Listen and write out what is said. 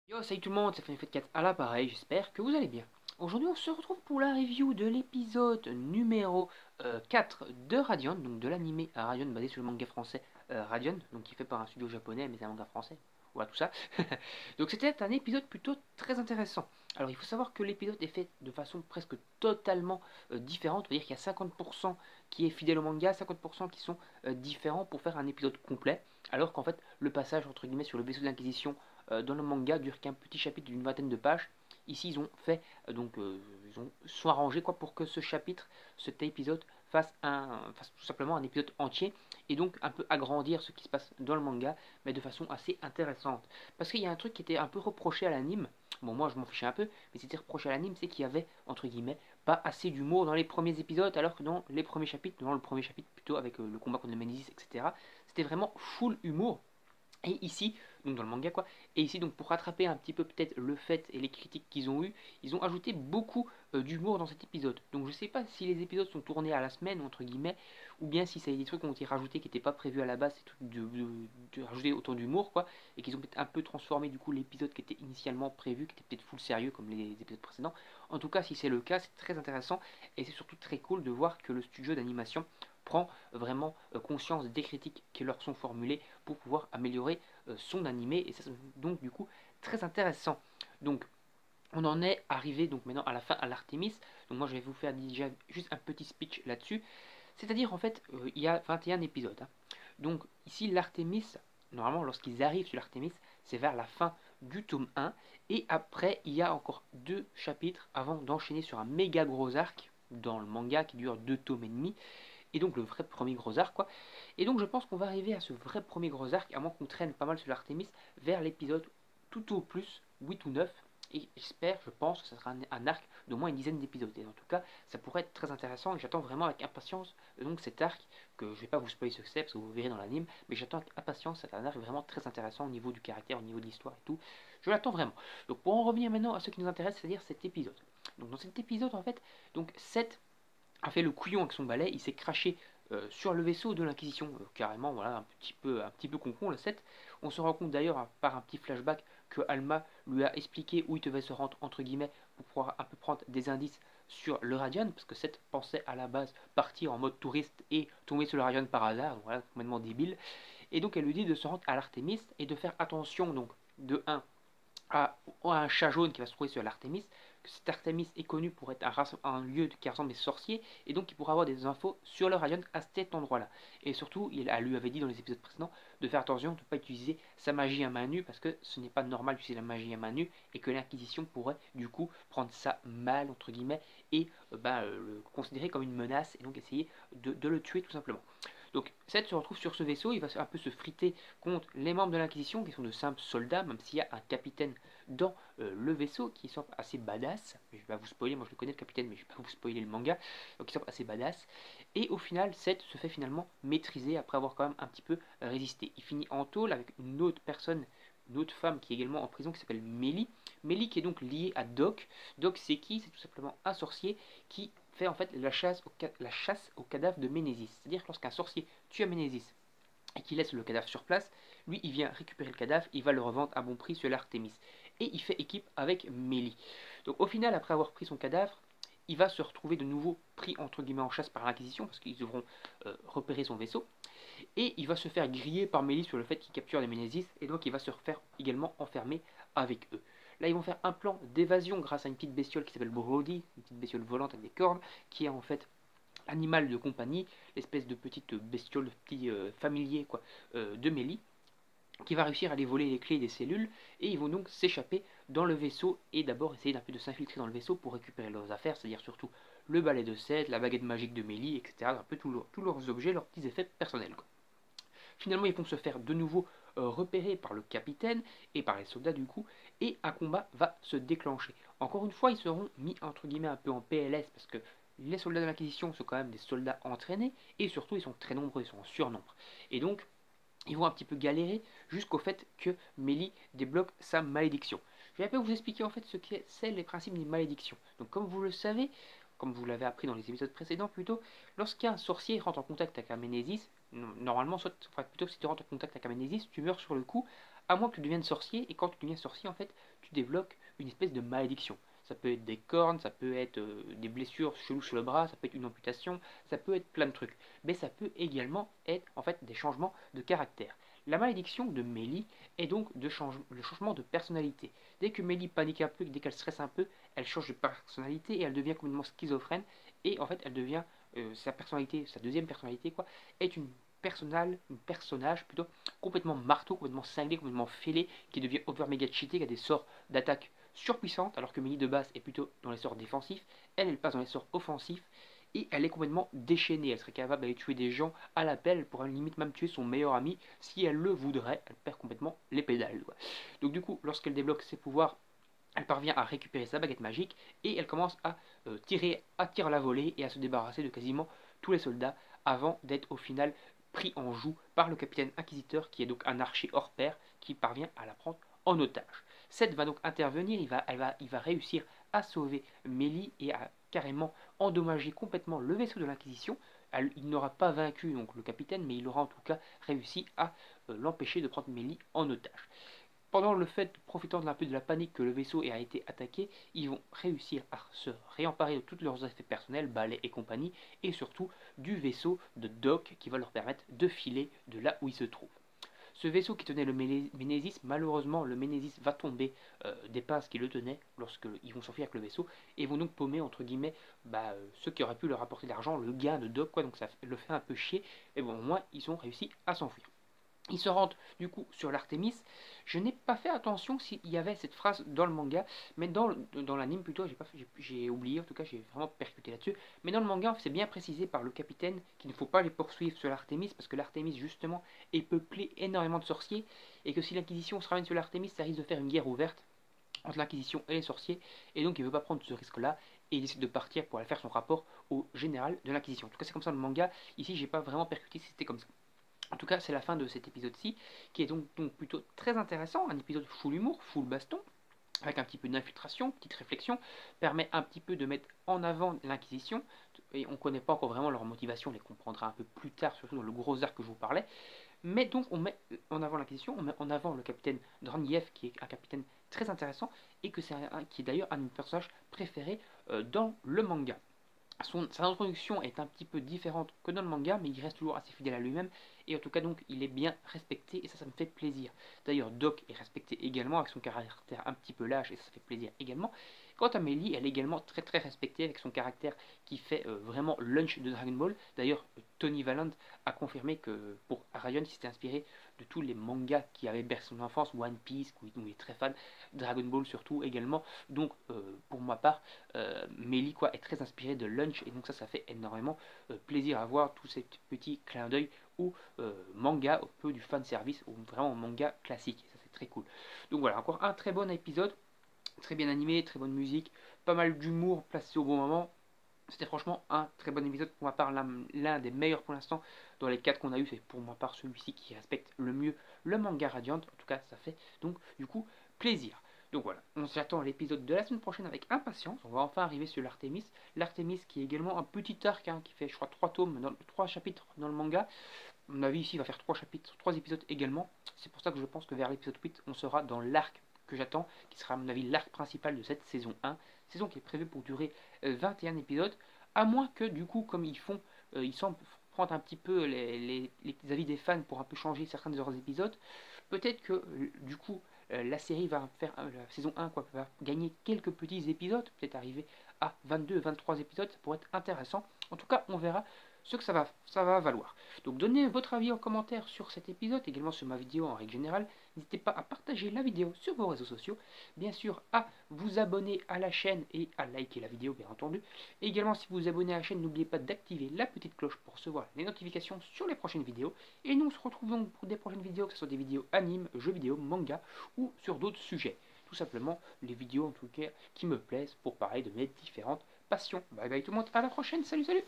Yo, salut tout le monde, c'est FNF4 à l'appareil, j'espère que vous allez bien. Aujourd'hui, on se retrouve pour la review de l'épisode numéro 4 de Radiant, donc de l'anime à Radiant basé sur le manga français Radiant, donc qui est fait par un studio japonais, mais c'est un manga français. Voilà tout ça. Donc c'était un épisode plutôt très intéressant. Alors il faut savoir que l'épisode est fait de façon presque totalement différente, c'est-à-dire qu'il y a 50% qui est fidèle au manga, 50% qui sont différents pour faire un épisode complet, alors qu'en fait le passage entre guillemets sur le vaisseau de l'Inquisition dans le manga dure qu'un petit chapitre d'une vingtaine de pages. Ici, ils ont fait ils ont sont arrangés quoi pour que ce chapitre, cet épisode fasse tout simplement un épisode entier et donc un peu agrandir ce qui se passe dans le manga, mais de façon assez intéressante. Parce qu'il y a un truc qui était un peu reproché à l'anime. Bon, moi je m'en fichais un peu, mais c'était reproché à l'anime, c'est qu'il y avait entre guillemets pas assez d'humour dans les premiers épisodes, alors que dans les premiers chapitres, dans le premier chapitre plutôt avec le combat contre le Ménésis, etc., c'était vraiment full humour. Et ici, donc dans le manga quoi, et ici donc pour rattraper un petit peu peut-être le fait et les critiques qu'ils ont eu, ils ont ajouté beaucoup d'humour dans cet épisode. Donc je sais pas si les épisodes sont tournés à la semaine entre guillemets, ou bien si ça y a des trucs qui ont été rajoutés qui n'étaient pas prévus à la base, ces trucs de rajouter autant d'humour quoi, et qu'ils ont peut-être un peu transformé du coup l'épisode qui était initialement prévu, qui était peut-être full sérieux comme les épisodes précédents. En tout cas si c'est le cas, c'est très intéressant et c'est surtout très cool de voir que le studio d'animation prend vraiment conscience des critiques qui leur sont formulées pour pouvoir améliorer son animé et ça c'est donc du coup très intéressant. Donc on en est arrivé donc maintenant à la fin à l'Artemis. Donc moi je vais vous faire déjà juste un petit speech là-dessus. C'est-à-dire en fait il y a 21 épisodes, hein. Donc ici l'Artemis, normalement lorsqu'ils arrivent sur l'Artemis, c'est vers la fin du tome 1 et après il y a encore deux chapitres avant d'enchaîner sur un méga gros arc dans le manga qui dure 2 tomes et demi et donc le vrai premier gros arc quoi. Et donc je pense qu'on va arriver à ce vrai premier gros arc, à moins qu'on traîne pas mal sur l'Artemis, vers l'épisode tout au plus 8 ou 9. Et j'espère, je pense que ça sera un arc d'au moins une dizaine d'épisodes. Et en tout cas, ça pourrait être très intéressant et j'attends vraiment avec impatience donc cet arc, que je vais pas vous spoiler ce que c'est parce que vous verrez dans l'anime, mais j'attends avec impatience, c'est un arc vraiment très intéressant au niveau du caractère, au niveau de l'histoire et tout. Je l'attends vraiment. Donc pour en revenir maintenant à ce qui nous intéresse, c'est-à-dire cet épisode. Donc dans cet épisode en fait, donc 7 a fait le couillon avec son balai, il s'est craché sur le vaisseau de l'Inquisition, carrément, voilà, un petit peu concon le 7. On se rend compte d'ailleurs par un petit flashback que Alma lui a expliqué où il devait se rendre, entre guillemets, pour pouvoir un peu prendre des indices sur le Radian, parce que 7 pensait à la base partir en mode touriste et tomber sur le Radian par hasard, donc voilà, complètement débile. Et donc elle lui dit de se rendre à l'Artémis et de faire attention, donc, de un à un chat jaune qui va se trouver sur l'Artémis, que cet Artémis est connu pour être un lieu qui ressemble des sorciers, et donc il pourra avoir des infos sur le Radiant à cet endroit-là. Et surtout, elle lui avait dit dans les épisodes précédents de faire attention de ne pas utiliser sa magie à main nue, parce que ce n'est pas normal d'utiliser la magie à main nue, et que l'Inquisition pourrait du coup prendre ça mal, entre guillemets, et le considérer comme une menace, et donc essayer de le tuer tout simplement. Donc Seth se retrouve sur ce vaisseau, il va un peu se friter contre les membres de l'Inquisition qui sont de simples soldats, même s'il y a un capitaine dans le vaisseau qui semble assez badass. Je vais pas vous spoiler, moi je le connais le capitaine, mais je vais pas vous spoiler le manga, donc il semble assez badass. Et au final, Seth se fait finalement maîtriser après avoir quand même un petit peu résisté. Il finit en tôle avec une autre personne, une autre femme qui est également en prison qui s'appelle Mélie. Mélie qui est donc liée à Doc. Doc c'est qui? C'est tout simplement un sorcier qui fait en fait la chasse au cadavre de Ménésis. C'est-à-dire que lorsqu'un sorcier tue un Ménésis et qu'il laisse le cadavre sur place, lui il vient récupérer le cadavre, il va le revendre à bon prix sur l'Artémis. Et il fait équipe avec Mélie. Donc au final, après avoir pris son cadavre, il va se retrouver de nouveau pris entre guillemets en chasse par l'Inquisition, parce qu'ils devront repérer son vaisseau, et il va se faire griller par Mélie sur le fait qu'il capture les Ménésis, et donc il va se faire également enfermer avec eux. Là, ils vont faire un plan d'évasion grâce à une petite bestiole qui s'appelle Brody, une petite bestiole volante avec des cornes, qui est en fait l'animal de compagnie, l'espèce de petite bestiole, de petit familier quoi, de Mélie, qui va réussir à aller voler les clés des cellules, et ils vont donc s'échapper dans le vaisseau, et d'abord essayer d'un peu de s'infiltrer dans le vaisseau pour récupérer leurs affaires, c'est-à-dire surtout le balai de Seth, la baguette magique de Mélie, etc., un peu tous leurs objets, leurs petits effets personnels, quoi. Finalement, ils vont se faire de nouveau repérer par le capitaine et par les soldats du coup, et un combat va se déclencher. Encore une fois, ils seront mis entre guillemets un peu en PLS parce que les soldats de l'Inquisition sont quand même des soldats entraînés et surtout ils sont très nombreux, ils sont en surnombre. Et donc, ils vont un petit peu galérer jusqu'au fait que Mélie débloque sa malédiction. Je vais un peu vous expliquer en fait ce que c'est les principes des malédictions. Donc comme vous le savez, comme vous l'avez appris dans les épisodes précédents plutôt, lorsqu'un sorcier rentre en contact avec un Ménésis, normalement, soit, enfin, plutôt si tu rentres en contact avec un Ménésis, tu meurs sur le coup, à moins que tu deviennes sorcier, et quand tu deviens sorcier, en fait, tu débloques une espèce de malédiction. Ça peut être des cornes, ça peut être des blessures cheloues sur le bras, ça peut être une amputation, ça peut être plein de trucs. Mais ça peut également être en fait des changements de caractère. La malédiction de Mélie est donc le changement de personnalité. Dès que Mélie panique un peu, dès qu'elle stresse un peu, elle change de personnalité et elle devient complètement schizophrène. Et en fait, elle devient sa personnalité, sa deuxième personnalité, quoi, est une personnage plutôt complètement marteau, complètement cinglé, complètement fêlé, qui devient over méga cheaté, qui a des sorts d'attaque surpuissantes, alors que Mélie de base est plutôt dans les sorts défensifs. Elle passe dans les sorts offensifs et elle est complètement déchaînée. Elle serait capable d'aller tuer des gens à l'appel, pour une limite même tuer son meilleur ami si elle le voudrait. Elle perd complètement les pédales, quoi. Donc du coup, lorsqu'elle débloque ses pouvoirs, elle parvient à récupérer sa baguette magique et elle commence à tirer à tir à la volée et à se débarrasser de quasiment tous les soldats avant d'être au final pris en joue par le capitaine inquisiteur, qui est donc un archer hors pair, qui parvient à la prendre en otage. Seth va donc intervenir, il va réussir à sauver Mélie et à carrément endommager complètement le vaisseau de l'Inquisition. Il n'aura pas vaincu donc le capitaine, mais il aura en tout cas réussi à l'empêcher de prendre Mélie en otage. Pendant le fait, profitant un peu de la panique que le vaisseau a été attaqué, ils vont réussir à se réemparer de tous leurs effets personnels, balais et compagnie, et surtout du vaisseau de Doc qui va leur permettre de filer de là où ils se trouvent. Ce vaisseau qui tenait le Ménésis, malheureusement, le Ménésis va tomber des pinces qui le tenaient lorsqu'ils vont s'enfuir avec le vaisseau et vont donc paumer, entre guillemets, ceux qui auraient pu leur apporter de l'argent, le gain de Doc, quoi, donc ça le fait un peu chier, et bon, au moins, ils ont réussi à s'enfuir. Ils se rendent du coup sur l'Artémis. Je n'ai pas fait attention s'il y avait cette phrase dans le manga, mais dans l'anime plutôt, j'ai oublié, en tout cas j'ai vraiment percuté là-dessus. Mais dans le manga, c'est bien précisé par le capitaine qu'il ne faut pas les poursuivre sur l'Artémis, parce que l'Artémis justement est peuplée énormément de sorciers, et que si l'Inquisition se ramène sur l'Artémis, ça risque de faire une guerre ouverte entre l'Inquisition et les sorciers, et donc il ne veut pas prendre ce risque-là, et il décide de partir pour aller faire son rapport au général de l'Inquisition. En tout cas c'est comme ça le manga, ici j'ai pas vraiment percuté si c'était comme ça. En tout cas, c'est la fin de cet épisode-ci, qui est donc plutôt très intéressant, un épisode full humour, full baston, avec un petit peu d'infiltration, petite réflexion, permet un petit peu de mettre en avant l'Inquisition, et on ne connaît pas encore vraiment leur motivation, on les comprendra un peu plus tard, surtout dans le gros arc que je vous parlais, mais donc on met en avant l'Inquisition, on met en avant le capitaine Draniev, qui est un capitaine très intéressant, et qui est d'ailleurs un de mes personnages préférés dans le manga. Sa introduction est un petit peu différente que dans le manga, mais il reste toujours assez fidèle à lui-même, et en tout cas donc il est bien respecté, et ça me fait plaisir. D'ailleurs Doc est respecté également, avec son caractère un petit peu lâche, et ça fait plaisir également. Quant à Mélie, elle est également très très respectée, avec son caractère qui fait vraiment lunch de Dragon Ball. D'ailleurs Tony Valland a confirmé que pour Ryan, il s'était inspiré de tous les mangas qui avaient bercé son enfance, One Piece, où il est très fan, Dragon Ball surtout également. Donc pour ma part, Mélie quoi, est très inspirée de Lunch, et donc ça fait énormément plaisir à voir tous ces petits clins d'œil au manga, au peu du fan service, ou vraiment au manga classique, et ça c'est très cool. Donc voilà, encore un très bon épisode, très bien animé, très bonne musique, pas mal d'humour placé au bon moment. C'était franchement un très bon épisode, pour ma part l'un des meilleurs pour l'instant dans les 4 qu'on a eu. C'est pour ma part celui-ci qui respecte le mieux le manga Radiant, en tout cas ça fait donc du coup plaisir. Donc voilà, on s'attend à l'épisode de la semaine prochaine avec impatience. On va enfin arriver sur l'Artémis. L'Artémis qui est également un petit arc, qui fait je crois 3 tomes, 3 chapitres dans le manga. À mon avis ici il va faire 3 chapitres, 3 épisodes également. C'est pour ça que je pense que vers l'épisode 8 on sera dans l'arc que j'attends, qui sera à mon avis l'arc principal de cette saison 1. Saison qui est prévue pour durer 21 épisodes, à moins que du coup comme ils semblent prendre un petit peu les avis des fans pour un peu changer certains de leurs épisodes. Peut-être que du coup la série va faire, la saison 1 quoi, va gagner quelques petits épisodes, peut-être arriver à 22, 23 épisodes, ça pourrait être intéressant. En tout cas, on verra ce que ça va valoir. Donc donnez votre avis en commentaire sur cet épisode, également sur ma vidéo en règle générale. N'hésitez pas à partager la vidéo sur vos réseaux sociaux, bien sûr à vous abonner à la chaîne et à liker la vidéo bien entendu. Et également si vous vous abonnez à la chaîne, n'oubliez pas d'activer la petite cloche pour recevoir les notifications sur les prochaines vidéos. Et nous on se retrouve donc pour des prochaines vidéos, que ce soit des vidéos anime, jeux vidéo, manga ou sur d'autres sujets. Tout simplement les vidéos en tout cas qui me plaisent pour parler de mes différentes passions. Bye bye tout le monde, à la prochaine, salut salut.